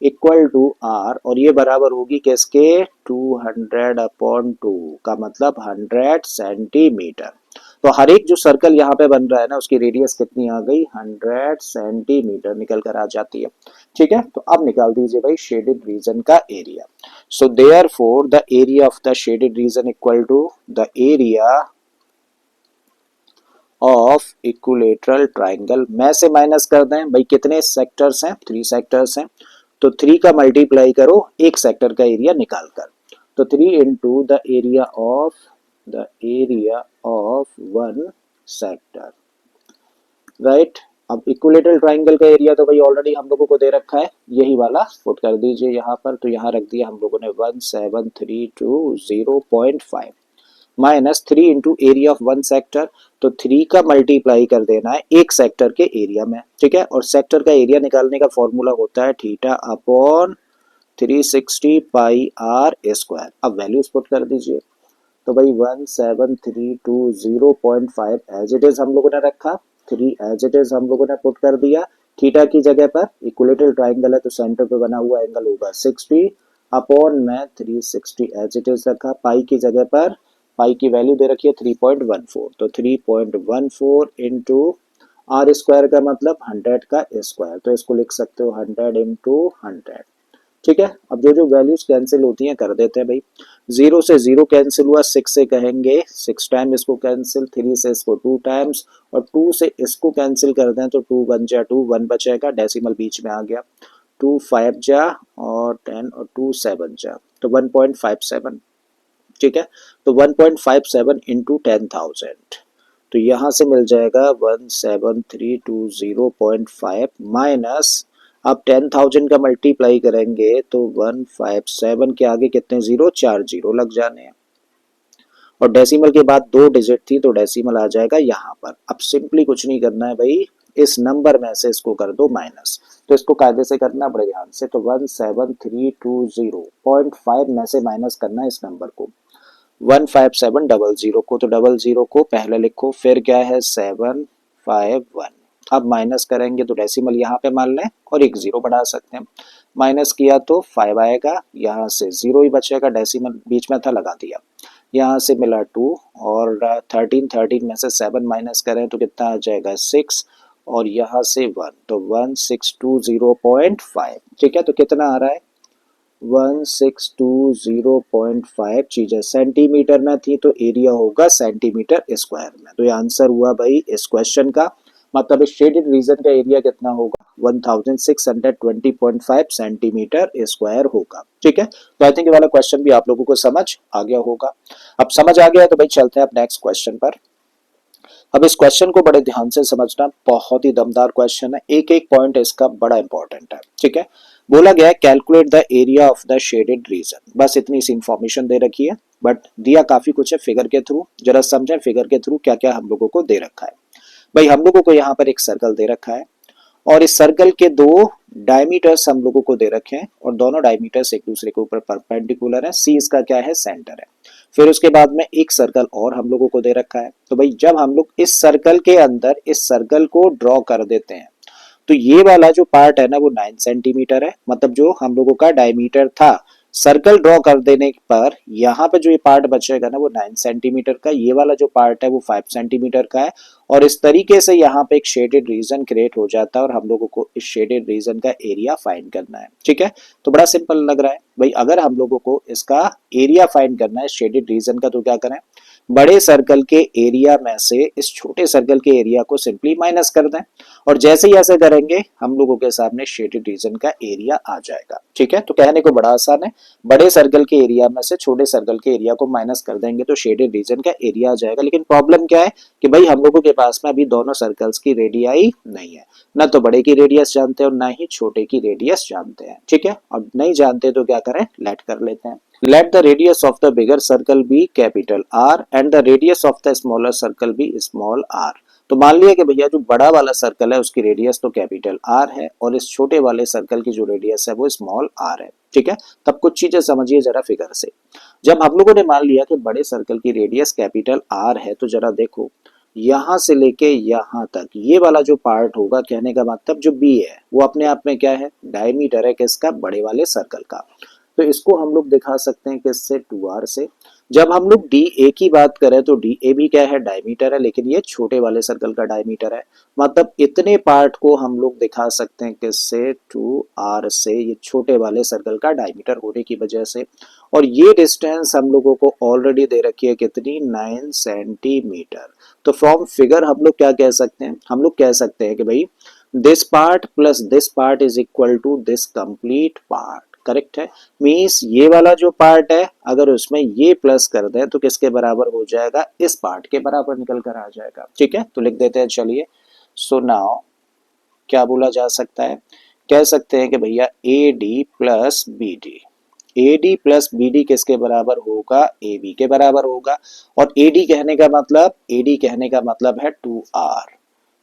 इक्वल टू आर, और ये बराबर होगी किसके 200/2 का मतलब 100 सेंटीमीटर। तो हर एक जो सर्कल यहाँ पे बन रहा है ना, उसकी रेडियस कितनी आ गई 100 सेंटीमीटर निकल कर आ जाती है। ठीक है, तो अब निकाल दीजिए भाई शेडेड रीजन का area. So therefore the area of the shaded region equal to the area of equilateral triangle. में से माइनस कर दें भाई, कितने सेक्टर्स हैं 3 सेक्टर्स हैं, तो 3 का मल्टीप्लाई करो एक सेक्टर का एरिया निकाल कर, तो 3 into the area of 1 sector. Right, अब इक्विलेटरल ट्राइंगल का एरिया तो भाई ऑलरेडी हम लोगों को दे रखा है, यही वाला पुट कर दीजिए यहाँ पर। तो यहाँ रख दिया हम लोगों ने 17320.5 minus 3 into area of 1 sector, तो 3 का मल्टीप्लाई कर देना है एक सेक्टर के एरिया में। ठीक है, और सेक्टर का एरिया निकालने का फॉर्मूला होता है theta upon 360 pi r square. अब वैल्यूज पुट कर दीजिए, तो भाई 17320.5 एज इट इज हम लोगों ने रखा, 3 एज इट इज हम लोगों ने पुट कर दिया। थीटा की जगह पर, इक्विलेटरल ट्राइंगल है तो सेंटर पे बना हुआ एंगल होगा 60 अपॉन में 360 एज इट इज रखा। पाई की जगह पर पाई की वैल्यू दे रखी है 3.14, तो 3.14 इंटू आर स्क्वायर का मतलब 100 का स्क्वायर, तो इसको लिख सकते हो 100 इंटू 100। ठीक है, अब जो जो वैल्यूज कैंसिल होती हैं कर देते हैं भाई। 0 से 0 कैंसिल हुआ, 6 से कहेंगे 6 टाइम इसको कैंसिल, 3 से इसको 2 टाइम्स, और 2 से इसको कैंसिल कर दें तो 2 1 जा 2, 1 बचेगा, डेसिमल बीच में आ गया, 2 5 जा और 10 और 2 7 जा, तो 1.57। ठीक है, तो 1.57 इंटू 10,000, तो यहां से मिल जाएगा 17320.5 माइनस, अब 10,000 का मल्टीप्लाई करेंगे तो 157 के आगे कितने जीरो, 4 जीरो लग जाने हैं, और डेसिमल के बाद 2 डिजिट थी तो डेसिमल आ जाएगा यहाँ पर। अब सिंपली कुछ नहीं करना है भाई, इस नंबर में से इसको कर दो माइनस। तो इसको कायदे से करना बड़े ध्यान से। तो 17320.5 में से माइनस करना है इस नंबर को 15700 को। तो 00 को पहले लिखो, फिर क्या है 751। अब माइनस करेंगे तो डेसिमल यहाँ पे मान लें और एक जीरो बढ़ा सकते हैं। माइनस किया तो 5 आएगा, यहाँ से जीरो ही बचेगा, डेसिमल बीच में था लगा दिया। यहाँ से मिला 2 और 13 में से 7 माइनस करें तो कितना आ जाएगा 6 और यहाँ से 1, तो 1620.5। ठीक है, तो कितना आ रहा है 1620.5 चीजें सेंटीमीटर में थी तो एरिया होगा सेंटीमीटर स्क्वायर में। तो ये आंसर हुआ भाई इस क्वेश्चन का। मतलब इस शेडेड रीजन का एरिया कितना होगा 1620.5 सेंटीमीटर स्क्वायर होगा। ठीक है, तो आई थिंक ये वाला क्वेश्चन भी आप लोगों को समझ आ गया होगा। अब समझ आ गया तो भाई चलते हैं अब नेक्स्ट क्वेश्चन पर। अब इस क्वेश्चन को बड़े ध्यान से समझना, बहुत ही दमदार क्वेश्चन है, एक एक पॉइंट इसका बड़ा इंपॉर्टेंट है। ठीक है, बोला गया है calculate the area of the shaded reason, बस इतनी सी इंफॉर्मेशन दे रखी है, बट दिया काफी कुछ है फिगर के थ्रू। जरा समझें फिगर के थ्रू क्या क्या हम लोगों को दे रखा है। भाई हम लोगों को यहाँ पर एक सर्कल दे रखा है और इस सर्कल के दो डायमीटर्स हम लोगों को दे रखे हैं और दोनों डायमीटर्स एक दूसरे के ऊपर परपेंडिकुलर है। सी इसका क्या है सेंटर है। फिर उसके बाद में एक सर्कल और हम लोगों को दे रखा है। तो भाई जब हम लोग इस सर्कल के अंदर इस सर्कल को ड्रॉ कर देते हैं तो ये वाला जो पार्ट है ना वो 9 सेंटीमीटर है। मतलब जो हम लोगों का डायमीटर था सर्कल ड्रॉ कर देने पर यहाँ पे जो ये पार्ट बचेगा ना वो 9 सेंटीमीटर का, ये वाला जो पार्ट है वो 5 सेंटीमीटर का है। और इस तरीके से यहाँ पे एक शेडेड रीजन क्रिएट हो जाता है और हम लोगों को इस शेडेड रीजन का एरिया फाइंड करना है। ठीक है, तो बड़ा सिंपल लग रहा है भाई। अगर हम लोगों को इसका एरिया फाइंड करना है शेडेड रीजन का तो क्या करें, बड़े सर्कल के एरिया में से इस छोटे सर्कल के एरिया को सिंपली माइनस कर दें और जैसे ही ऐसे करेंगे हम लोगों के सामने शेडेड रीजन का एरिया आ जाएगा। ठीक है, तो कहने को बड़ा आसान है, बड़े सर्कल के एरिया में से छोटे सर्कल के एरिया को माइनस कर देंगे तो शेडेड रीजन का एरिया आ जाएगा। लेकिन प्रॉब्लम क्या है कि भाई हम लोगों के पास में अभी दोनों सर्कल्स की रेडियाई नहीं है, ना तो बड़े की रेडियस जानते हैं और ना ही छोटे की रेडियस जानते हैं। ठीक है, और नहीं जानते तो क्या करें, लेट कर लेते हैं। Let the radius of the bigger circle be capital R and the radius of the smaller circle be small r। तो मान लिया कि भैया जो बड़ा वाला सर्कल है उसकी रेडियस तो कैपिटल R है और इस छोटे वाले सर्कल की जो रेडियस है वो स्मॉल r है। ठीक है, तब कुछ चीजें समझिए जरा फिगर से। जब हम लोगों ने मान लिया कि बड़े सर्कल की रेडियस कैपिटल R है तो जरा देखो यहां से लेके यहां तक ये वाला जो पार्ट होगा, कहने का मतलब जो B है वो अपने आप में क्या है, डायमीटर है किसका, बड़े वाले सर्कल का। तो इसको हम लोग दिखा सकते हैं किससे, 2r से। जब हम लोग DA की बात करें तो DA भी क्या है, डायमीटर है, लेकिन ये छोटे वाले सर्कल का डायमीटर है। मतलब इतने पार्ट को हम लोग दिखा सकते हैं किससे, 2r से, ये छोटे वाले सर्कल का डायमीटर होने की वजह से। और ये डिस्टेंस हम लोगों को ऑलरेडी दे रखी है कितनी, 9 सेंटीमीटर। तो फ्रॉम फिगर हम लोग क्या कह सकते हैं, हम लोग कह सकते हैं कि भाई this part plus this part is equal to this complete part. Correct है, मीन्स ये वाला जो पार्ट है अगर उसमें ये प्लस कर दें तो किसके बराबर हो जाएगा, इस पार्ट के बराबर निकल कर आ जाएगा। ठीक है, तो लिख देते हैं चलिए। सो नाउ क्या बोला जा सकता है, कह सकते हैं कि भैया AD plus BD, AD plus BD किसके बराबर होगा, AB के बराबर होगा। और AD कहने का मतलब, AD कहने का मतलब है 2r,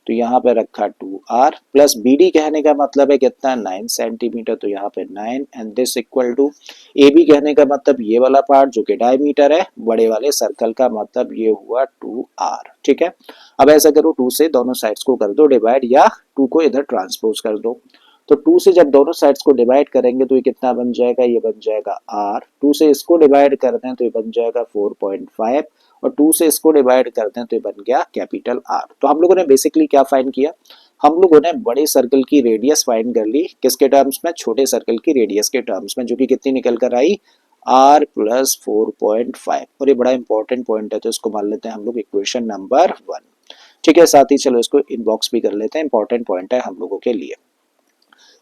तो यहाँ पे रखा 2r प्लस BD कहने का मतलब है कितना, 9 सेंटीमीटर, तो यहाँ पे 9 and this equal to AB कहने का मतलब ये वाला पार्ट जो कि डायमीटर है बड़े वाले सर्कल का, मतलब ये हुआ 2r। ठीक है, अब ऐसा करो 2 से दोनों साइड्स को कर दो डिवाइड या 2 को इधर ट्रांसपोज कर दो। तो 2 से जब दोनों साइड्स को डिवाइड करेंगे तो ये कितना बन जाएगा, ये बन जाएगा r। 2 से इसको डिवाइड करते हैं तो ये बन जाएगा 4.5 और 2 से इसको डिवाइड करते हैं तो ये बन गया कैपिटल R। तो हम लोगों ने बेसिकली क्या फाइंड किया, हम लोगों ने बड़े सर्कल की रेडियस फाइंड कर ली किसके टर्म्स में, छोटे सर्कल की रेडियस के टर्म्स में, जो कि कितनी निकल कर आई, R प्लस 4.5। और ये बड़ा इंपॉर्टेंट पॉइंट है तो इसको मान लेते हैं हम लोग इक्वेशन नंबर 1। ठीक है, साथ ही चलो इसको इनबॉक्स भी कर लेते हैं, इंपॉर्टेंट पॉइंट है हम लोगों के लिए।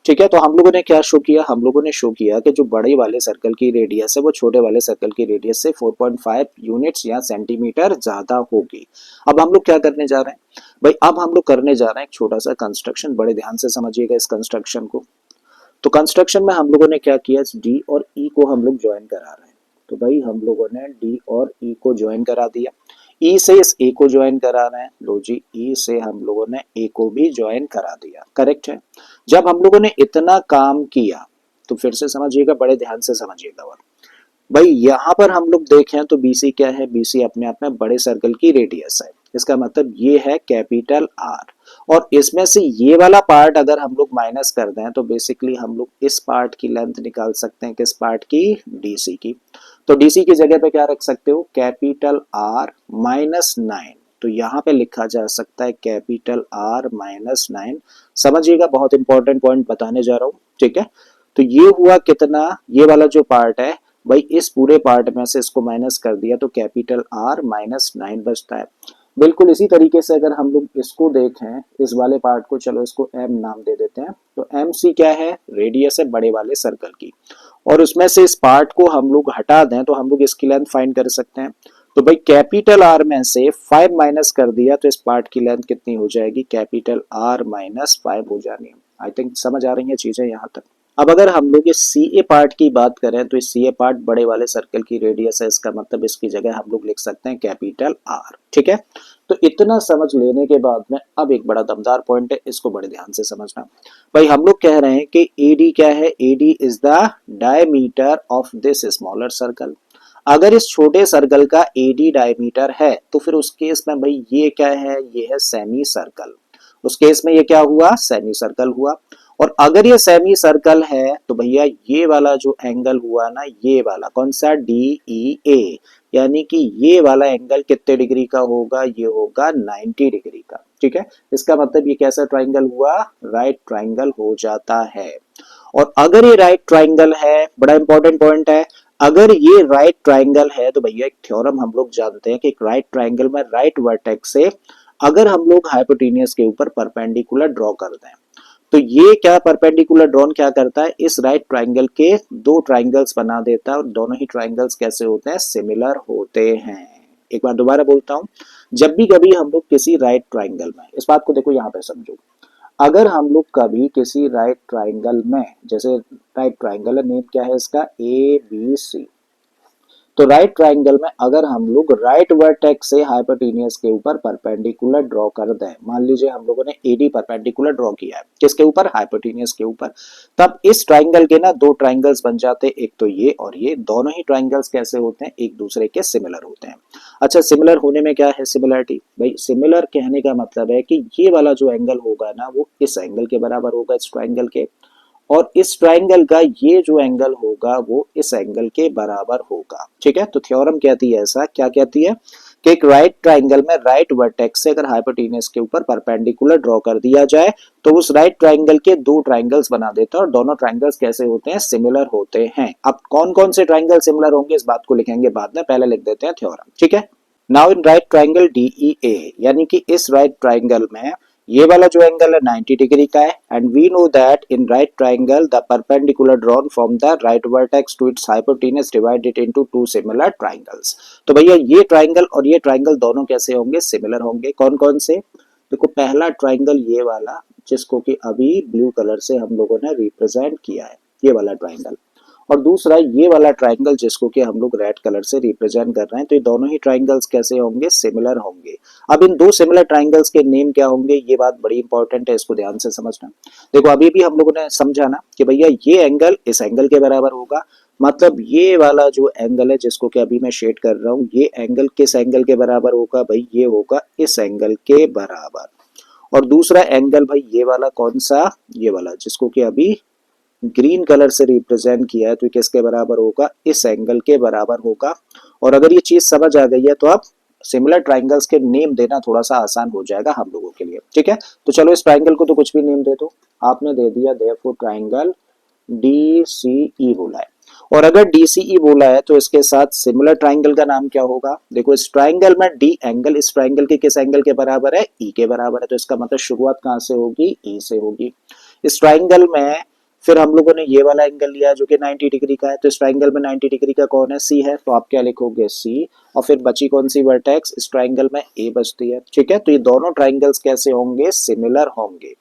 ठीक है, तो हम लोगों ने क्या शो किया, हम लोगों ने शो किया कि जो बड़े वाले सर्कल की रेडियस है वो छोटे वाले सर्कल की रेडियस से 4.5 यूनिट्स या सेंटीमीटर ज्यादा होगी। अब हम लोग क्या करने जा रहे हैं भाई, अब हम लोग करने जा रहे हैं एक छोटा सा कंस्ट्रक्शन, बड़े ध्यान से समझिएगा इस कंस्ट्रक्शन को। तो कंस्ट्रक्शन में हम लोगों ने क्या किया, D और E को हम लोग ज्वाइन करा रहे हैं। तो भाई हम लोगों ने D और E को ज्वाइन करा दिया। ई से इस ए को ज्वाइन करा रहे हैं, लो जी ई से हम लोगों ने ए को भी ज्वाइन करा दिया, करेक्ट है। जब हम लोगों ने इतना काम किया तो फिर से समझिएगा, बड़े ध्यान से समझिएगा। और भाई यहाँ पर हम लोग देखें तो BC क्या है, BC अपने आप में बड़े सर्कल की रेडियस है, इसका मतलब ये है कैपिटल R। और इसमें से ये वाला पार्ट अगर हम लोग माइनस कर दें तो बेसिकली हम लोग इस पार्ट की लेंथ निकाल सकते हैं, किस पार्ट की, DC की। तो DC की जगह पे क्या रख सकते हो, कैपिटल R माइनस 9। तो यहाँ पे लिखा जा सकता है कैपिटल R माइनस 9। समझिएगा, बहुत इंपॉर्टेंट पॉइंट बताने जा रहा हूँ, ठीक है। तो ये हुआ कितना, ये वाला जो पार्ट है भाई, इस पूरे पार्ट में से इसको माइनस कर दिया तो कैपिटल R माइनस 9 बचता है। बिल्कुल इसी तरीके से अगर हम लोग इसको देखें, इस वाले पार्ट को, चलो इसको M नाम दे देते हैं, तो MC क्या है, रेडियस है बड़े वाले सर्कल की। और उसमें से इस पार्ट को हम लोग हटा दें तो हम लोग इसकी लेंथ फाइंड कर सकते हैं। तो भाई कैपिटल R में से 5 माइनस कर दिया तो इस पार्ट की लेंथ कितनी हो जाएगी, कैपिटल R माइनस 5 हो जानी है। आई थिंक समझ आ रही है चीजें यहाँ तक। अब अगर हम लोग इस CA पार्ट की बात करें तो इस CA पार्ट बड़े वाले सर्कल की रेडियस है, इसका मतलब इसकी जगह हम लोग लिख सकते हैं कैपिटल R, ठीक है। तो इतना समझ लेने के बाद में अब एक बड़ा दमदार पॉइंट है, इसको बड़े ध्यान से समझना। भाई हम लोग कह रहे हैं कि AD क्या है, AD is the diameter of this smaller circle. अगर इस छोटे सर्कल का AD डायमीटर है तो फिर उस केस में भाई ये क्या है, ये है सेमी सर्कल। उस केस में ये क्या हुआ, सेमी सर्कल हुआ। और अगर ये सेमी सर्कल है तो भैया ये वाला जो एंगल हुआ ना, ये वाला कौन सा, DEA, यानी कि ये वाला एंगल कितने डिग्री का होगा, ये होगा 90 डिग्री का, ठीक है। इसका मतलब ये कैसा ट्राइंगल हुआ, राइट ट्राइंगल हो जाता है। और अगर ये राइट ट्राइंगल है, बड़ा इंपॉर्टेंट पॉइंट है, अगर ये राइट ट्राइंगल है तो भैया एक थ्योरम हम लोग जानते हैं कि एक राइट ट्राइंगल में राइट वर्टेक्स से अगर हम लोग हाइपोटेनियस के ऊपर परपेंडिकुलर ड्रॉ कर दें तो ये क्या, परपेंडिकुलर ड्रॉन क्या करता है, इस राइट ट्राइंगल के दो ट्राइंगल्स बना देता है। और दोनों ही ट्राइंगल्स कैसे होते हैं, सिमिलर होते हैं। एक बार दोबारा बोलता हूं, जब भी कभी हम लोग किसी राइट ट्राइंगल में, इस बात को देखो यहां पे समझो, अगर हम लोग कभी किसी राइट ट्राइंगल में, जैसे राइट ट्राइंगल है, नेम क्या है इसका, ABC, तो राइट ट्राइंगल में अगर हम लोग राइट वर्टेक्स से हाइपोटेनियस के ऊपर परपेंडिकुलर ड्रॉ कर दें, मान लीजिए हम लोगों ने AD परपेंडिकुलर ड्रॉ किया है, किसके ऊपर, हाइपोटेनियस के ऊपर, तब इस ट्राइंगल के ना दो ट्राइंगल्स बन जाते हैं, एक तो ये और ये, दोनों ही ट्राइंगल्स कैसे होते हैं, एक दूसरे के सिमिलर होते हैं। अच्छा, सिमिलर होने में क्या है सिमिलरिटी, भाई सिमिलर कहने का मतलब है कि ये वाला जो एंगल होगा ना वो इस एंगल के बराबर होगा, इस ट्राइंगल के, और इस ट्राइंगल का ये जो एंगल होगा वो इस एंगल के बराबर होगा, ठीक है। तो थ्योरम कहती है ऐसा, क्या कहती है कि एक राइट ट्राइंगल में राइट वर्टेक्स से अगर हाइपोटेनियस के ऊपर परपेंडिकुलर ड्रॉ कर दिया जाए तो उस राइट ट्राइंगल के दो ट्राइंगल्स बना देता है, और दोनों ट्राइंगल्स कैसे होते हैं, सिमिलर होते हैं। अब कौन कौन से ट्राइंगल सिमिलर होंगे इस बात को लिखेंगे बाद में, पहले लिख देते हैं थ्योरम, ठीक है। Now in right triangle DEA, यानी कि इस राइट ट्राइंगल में ये वाला जो एंगल है 90 डिग्री का है, and we know that in right triangle the perpendicular drawn from the right vertex to its hypotenuse divided into two similar triangles. तो भैया ये ट्राइंगल और ये ट्राइंगल दोनों कैसे होंगे, सिमिलर होंगे। कौन कौन से, देखो पहला ट्राइंगल ये वाला जिसको कि अभी ब्लू कलर से हम लोगों ने रिप्रेजेंट किया है, ये वाला ट्राइंगल, और दूसरा ये वाला ट्राइंगल जिसको कि हम लोग रेड कलर से रिप्रेजेंट कर रहे हैं। तो ये दोनों ही ट्राइंगल्स कैसे होंगे, सिमिलर होंगे। अब इन दो सिमिलर ट्राइंगल्स के नेम क्या होंगे, ये बात बड़ी इंपॉर्टेंट है, इसको ध्यान से समझना। देखो अभी भी हम लोगों ने समझा ना कि भैया ये एंगल इस एंगल के बराबर होगा, मतलब ये वाला जो एंगल है जिसको कि अभी मैं शेड कर रहा हूँ, ये एंगल किस एंगल के बराबर होगा, भाई ये होगा इस एंगल के बराबर। और दूसरा एंगल भाई ये वाला कौन सा, ये वाला जिसको कि अभी ग्रीन कलर से रिप्रेजेंट किया है, तो किसके बराबर होगा, इस एंगल के बराबर होगा। और अगर ये चीज समझ आ गई है तो अब सिमिलर ट्राइंगल्स के नेम देना थोड़ा सा आसान हो जाएगा हम लोगों के लिए, ठीक है। तो चलो इस ट्राइंगल को तो कुछ भी नेम दे दो, आपने दे दिया देयरफॉर ट्राइंगल DCE बोला है। और अगर DCE बोला है तो इसके साथ सिमिलर ट्राइंगल का नाम क्या होगा, देखो इस ट्राइंगल में D एंगल इस ट्राइंगल के किस एंगल के बराबर है, E के बराबर है, तो इसका मतलब शुरुआत कहां से होगी, E से होगी। इस ट्राइंगल में फिर हम लोगों ने ये वाला एंगल लिया जो कि 90 डिग्री का है, तो इस ट्राइंगल में 90 डिग्री का कौन है, C है, तो आप क्या लिखोगे C, और फिर बची कौन सी वर्टेक्स, इस ट्राइंगल में A बचती है, ठीक है। तो ये दोनों ट्राइंगल्स कैसे होंगे, सिमिलर होंगे।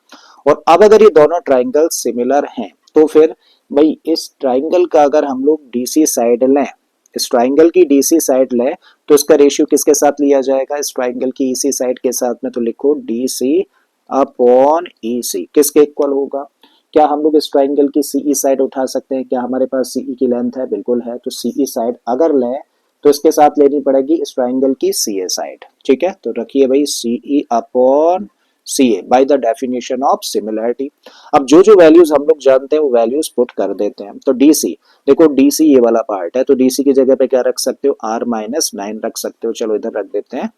और अब अगर ये दोनों ट्राइंगल सिमिलर हैं तो फिर भाई इस ट्राइंगल का अगर हम लोग DC साइड लें, इस ट्राइंगल की DC साइड लें तो इसका रेशियो किसके साथ लिया जाएगा, इस ट्राइंगल की ईसी साइड के साथ में, तो लिखो डी सी अपॉन ई सी किसके इक्वल होगा। क्या हम लोग इस ट्राइंगल की सीई साइड उठा सकते हैं, क्या हमारे पास सीई की लेंथ है, बिल्कुल है, तो सीई साइड अगर लें तो इसके साथ लेनी पड़ेगी इस ट्राइंगल की सी ए साइड। ठीक है, तो रखिए भाई CE upon C A by the definition of similarity. अब जो जो वैल्यूज हम लोग जानते हैं वो वैल्यूज पुट कर देते हैं। तो डीसी, देखो डीसी ये वाला पार्ट है, तो डीसी की जगह पे क्या रख सकते हो, आर माइनस नाइन रख सकते हो। चलो इधर रख देते हैं,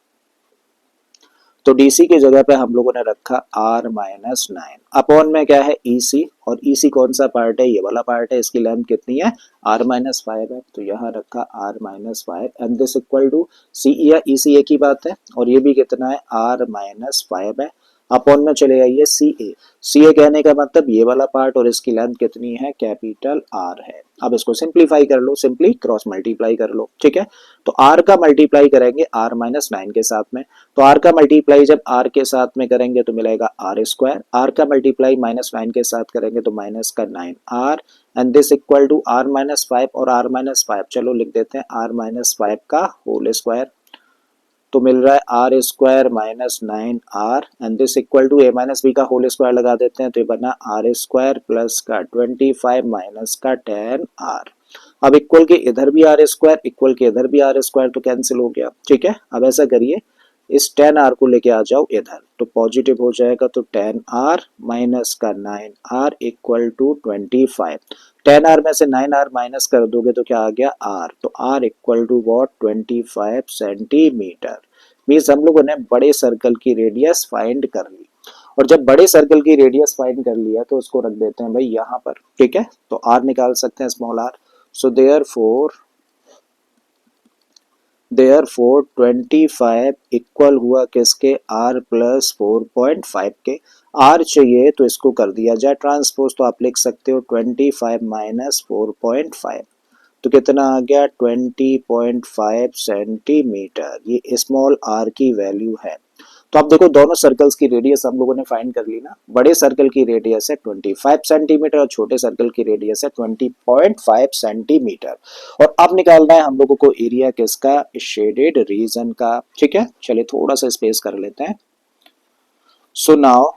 तो डीसी की जगह पे हम लोगों ने रखा आर माइनस नाइन, अपॉन में क्या है ईसी, और ईसी कौन सा पार्ट है, ये वाला पार्ट है, इसकी लेंथ कितनी है, आर माइनस फाइव है, तो यहाँ रखा R minus five and this equal to C या ईसी एक ही बात है, और ये भी कितना है, आर माइनस फाइव है, अपॉन में चले आइए सी ए। सी ए कहने का मतलब ये वाला पार्ट, और इसकी लेंथ कितनी है, कैपिटल आर है। अब इसको सिंप्लीफाई कर लो, सिंपली क्रॉस मल्टीप्लाई कर लो। ठीक है, तो आर का मल्टीप्लाई करेंगे आर माइनस नाइन के साथ में, तो आर का मल्टीप्लाई जब आर के साथ में करेंगे तो मिलेगा आर स्क्वायर, आर का मल्टीप्लाई माइनस नाइन के साथ करेंगे तो माइनस का nine r and this equal to r minus five और आर माइनस फाइव, चलो लिख देते हैं आर माइनस फाइव का होल स्क्वायर, तो मिल रहा है r square minus nine r and this equal to a minus b का होल स्क्वायर लगा देते हैं, तो ये बना आर स्क्वायर प्लस का 25 माइनस का 10 आर। अब इक्वल के इधर भी आर स्क्वायर, इक्वल के इधर भी आर स्क्वायर, तो कैंसिल हो गया। ठीक है, अब ऐसा करिए इस 10 आर को लेके आ जाओ इधर, तो पॉजिटिव हो जाएगा, तो 10 आर माइनस का 9 आर इक्वल टू 25। 10 आर में से 9 आर माइनस कर दोगे तो क्या आ गया आर, तो r equal to what 25 centimetre. Means हम लोगों ने बड़े सर्कल की रेडियस फाइंड कर ली, और जब बड़े सर्कल की रेडियस फाइंड कर लिया तो उसको रख देते हैं भाई यहाँ पर। ठीक है, तो आर निकाल सकते हैं small r, so therefore 25 equal हुआ किसके, आर प्लस 4.5 के। आर चाहिए तो इसको कर दिया जाए ट्रांसपोज, तो आप लिख सकते हो 25 माइनस 4.5, तो कितना आ गया 20.5 सेंटीमीटर, ये स्मॉल आर की वैल्यू है। तो आप देखो दोनों सर्कल्स की रेडियस हम लोगों ने फाइंड कर ली ना, बड़े सर्कल की रेडियस है 25 सेंटीमीटर और छोटे सर्कल की रेडियस है 20.5 सेंटीमीटर। और अब निकालना है हम लोगों को एरिया किसका, शेडेड रीजन का। ठीक है, चलिए थोड़ा सा स्पेस कर लेते हैं। So now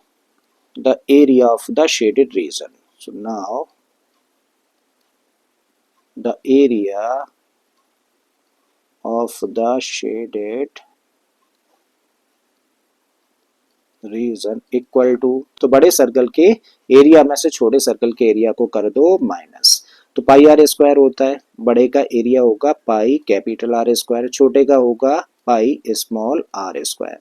the area of the shaded region, so now the area of the shaded region equal to, तो बड़े सर्कल के एरिया में से छोटे सर्कल के एरिया को कर दो माइनस, तो पाई आर स्क्वायर होता है, बड़े का एरिया होगा पाई कैपिटल आर स्क्वायर, छोटे का होगा pi small r square.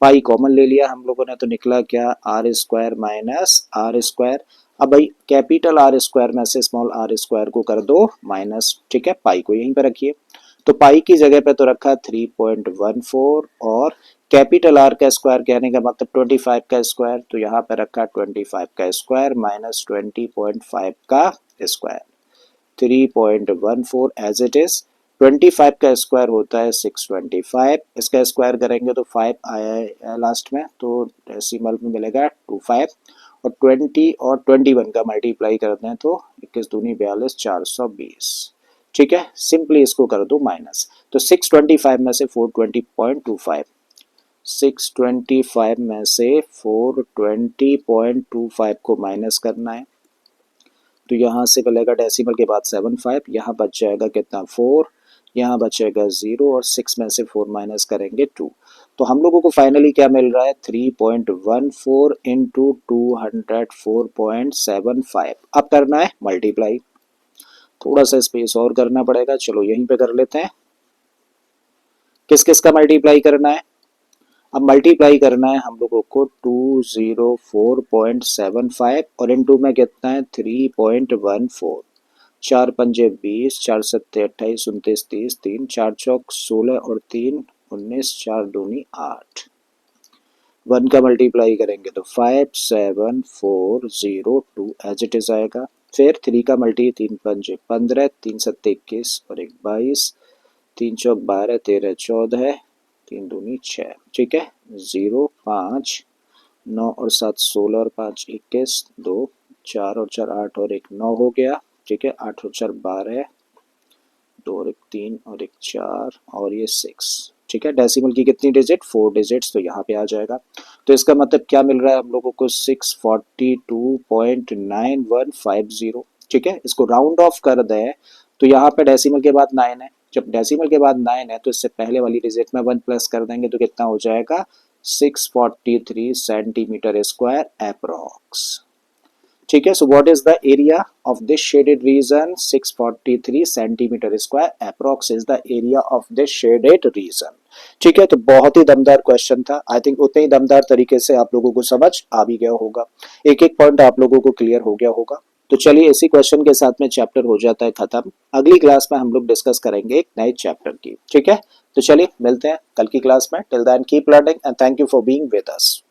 Pi common ले लिया हम लोगों ने, तो निकला क्या, r square minus r square. अब भाई कैपिटल आर स्क्वायर में से स्मॉल आर स्क्वायर को कर दो माइनस। ठीक है, पाई को यहीं पे रखिए, तो पाई की जगह पे तो रखा 3.14, और कैपिटल आर का स्क्वायर कहने का मतलब 25 का स्क्वायर, तो यहाँ पे रखा 25 का स्क्वायर माइनस 20.5 का स्क्वायर, 3.14 एज इट इज। 25 का स्क्वायर होता है 625, इसका स्क्वायर करेंगे तो 5 आया लास्ट में, तो डेसिमल में मिलेगा 25, और 20 और 21 का मल्टीप्लाई करते हैं तो 21 दूनी 42 420। ठीक है, सिंपली इसको कर दो माइनस, तो 625 में से 420.25, 625 में से 420.25 को माइनस करना है, तो यहाँ से मिलेगा डेसिमल के बाद 75, यहाँ बच जाएगा कितना 4, यहाँ बचेगा 0, और 6 में से 4 माइनस करेंगे 2, तो हम लोगों को फाइनली क्या मिल रहा है 3.14 इंटू 204.75। अब करना है मल्टीप्लाई, थोड़ा सा स्पेस और करना पड़ेगा, चलो यहीं पे कर लेते हैं। किस किस का मल्टीप्लाई करना है, अब मल्टीप्लाई करना है हम लोगों को 204.75 और इनटू में कितना है 3.14, 4 पंजे 20, 4 सत्ते 28, 29 30, 3 4 चौक 16 और 3 19, 4 दूनी 8। 1 का मल्टीप्लाई करेंगे तो 57402 एज इट इज आएगा। फिर 3 का मल्टी 3 पंजे 15, 3 सत्ते 21 और 1 22, 3 चौक 12, 13 14, 3 दूनी 6। ठीक है, 0 5 9 और 7 16 और 5 21, 2 4 और 4 8 और 1 9 हो गया। ठीक है, 8 और 4 12, दो और एक 3 और एक 4 और ये 6, ठीक है। डेसिमल की कितनी डिजिट, 4 डिजिट्स, तो यहाँ पे आ जाएगा। तो इसका मतलब क्या मिल रहा है हम लोगों को, 642.9150, ठीक है। इसको राउंड ऑफ कर दें तो यहाँ पे डेसिमल के बाद 9 है, जब डेसिमल के बाद 9 है तो इससे पहले वाली डिजिट में 1 प्लस कर देंगे तो कितना हो जाएगा, 643 सेंटीमीटर स्क्वायर अप्रॉक्स, ठीक है। So what is the area of this shaded region, 643 centimetre square approx is the area of this shaded region, ठीक है। तो बहुत ही दमदार क्वेश्चन था। आई थिंक उतने ही दमदार तरीके से आप लोगों को समझ आ भी गया होगा, एक एक पॉइंट आप लोगों को क्लियर हो गया होगा। तो चलिए इसी क्वेश्चन के साथ में चैप्टर हो जाता है खत्म। अगली क्लास में हम लोग डिस्कस करेंगे एक नए चैप्टर की, ठीक है। तो चलिए मिलते हैं कल की क्लास में। Till then keep learning and thank you for being with us.